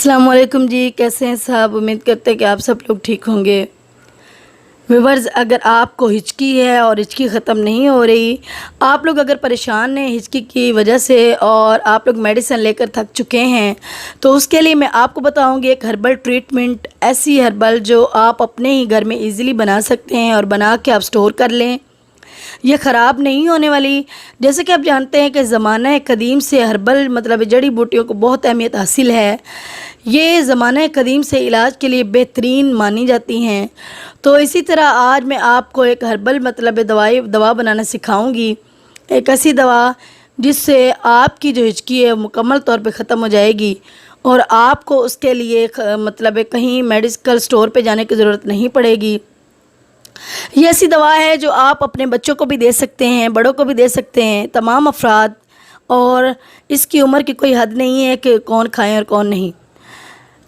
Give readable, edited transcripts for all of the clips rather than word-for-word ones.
अस्सलाम वालेकुम जी, कैसे हैं साहब। उम्मीद करते हैं कि आप सब लोग ठीक होंगे। व्यूअर्स, अगर आपको हिचकी है और हिचकी ख़त्म नहीं हो रही, आप लोग अगर परेशान हैं हिचकी की वजह से और आप लोग मेडिसिन लेकर थक चुके हैं, तो उसके लिए मैं आपको बताऊंगी एक हर्बल ट्रीटमेंट। ऐसी हर्बल जो आप अपने ही घर में इजीली बना सकते हैं और बना के आप स्टोर कर लें। ये ख़राब नहीं होने वाली। जैसे कि आप जानते हैं कि ज़माना कदीम से हर्बल मतलब जड़ी बूटियों को बहुत अहमियत हासिल है। ये ज़माना कदीम से इलाज के लिए बेहतरीन मानी जाती हैं। तो इसी तरह आज मैं आपको एक हर्बल मतलब दवा बनाना सिखाऊंगी। एक ऐसी दवा जिससे आपकी जो हिचकी है मुकम्मल तौर पे ख़त्म हो जाएगी और आपको उसके लिए मतलब कहीं मेडिकल स्टोर पे जाने की ज़रूरत नहीं पड़ेगी। ये ऐसी दवा है जो आप अपने बच्चों को भी दे सकते हैं, बड़ों को भी दे सकते हैं, तमाम अफराद, और इसकी उम्र की कोई हद नहीं है कि कौन खाएं और कौन नहीं।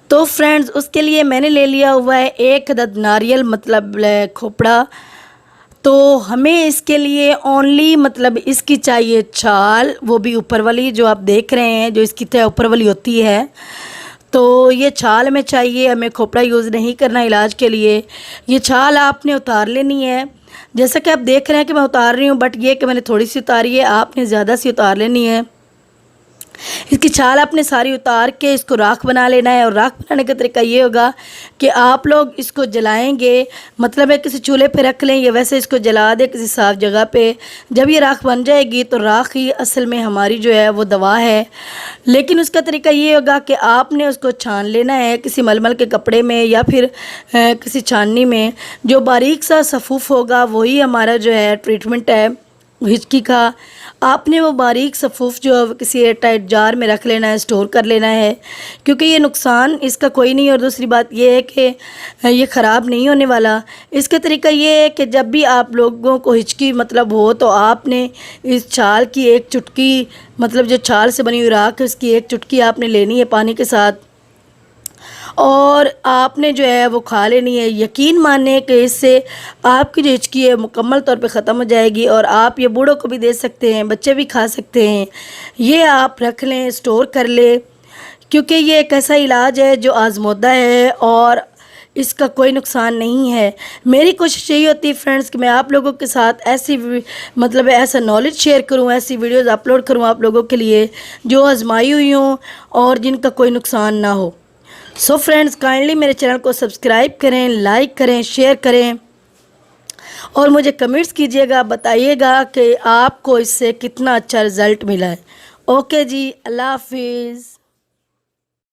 तो फ्रेंड्स, उसके लिए मैंने ले लिया हुआ है एक अदद नारियल मतलब खोपड़ा। तो हमें इसके लिए ओनली मतलब इसकी चाहिए छाल, वो भी ऊपर वाली जो आप देख रहे हैं, जो इसकी तय ऊपर वाली होती है। तो ये छाल हमें चाहिए, हमें खोपड़ा यूज़ नहीं करना इलाज के लिए। ये छाल आपने उतार लेनी है। जैसा कि आप देख रहे हैं कि मैं उतार रही हूँ, बट ये कि मैंने थोड़ी सी उतारी है, आपने ज़्यादा सी उतार लेनी है। इसकी छाल आपने सारी उतार के इसको राख बना लेना है। और राख बनाने का तरीका ये होगा कि आप लोग इसको जलाएंगे, मतलब है किसी चूल्हे पे रख लें या वैसे इसको जला दें किसी साफ़ जगह पे। जब ये राख बन जाएगी तो राख ही असल में हमारी जो है वो दवा है। लेकिन उसका तरीका ये होगा कि आपने उसको छान लेना है किसी मलमल के कपड़े में या फिर किसी छाननी में। जो बारीक सा सफ़ूफ होगा वही हमारा जो है ट्रीटमेंट है हिचकी का। आपने वो बारीक सफ़ूफ जो किसी एयर टाइट जार में रख लेना है, स्टोर कर लेना है, क्योंकि ये नुकसान इसका कोई नहीं। और दूसरी बात ये है कि ये ख़राब नहीं होने वाला। इसका तरीका ये है कि जब भी आप लोगों को हिचकी मतलब हो तो आपने इस छाल की एक चुटकी, मतलब जो छाल से बनी हुई राख है उसकी एक चुटकी आपने लेनी है पानी के साथ, और आपने जो है वो खा लेनी है। यकीन माने कि इससे आपकी जो हिचकी है मुकम्मल तौर पे ख़त्म हो जाएगी। और आप ये बूढ़ों को भी दे सकते हैं, बच्चे भी खा सकते हैं। ये आप रख लें, स्टोर कर लें, क्योंकि ये एक ऐसा इलाज है जो आज़मूदा है और इसका कोई नुकसान नहीं है। मेरी कोशिश यही होती है फ्रेंड्स कि मैं आप लोगों के साथ ऐसी मतलब ऐसा नॉलेज शेयर करूं, ऐसी वीडियोस अपलोड करूं आप लोगों के लिए जो आजमाई हुई हों और जिनका कोई नुकसान ना हो। सो फ्रेंड्स, काइंडली मेरे चैनल को सब्सक्राइब करें, लाइक करें, शेयर करें और मुझे कमेंट्स कीजिएगा, बताइएगा कि आपको इससे कितना अच्छा रिज़ल्ट मिला है। ओके जी, अल्लाह हाफिज़।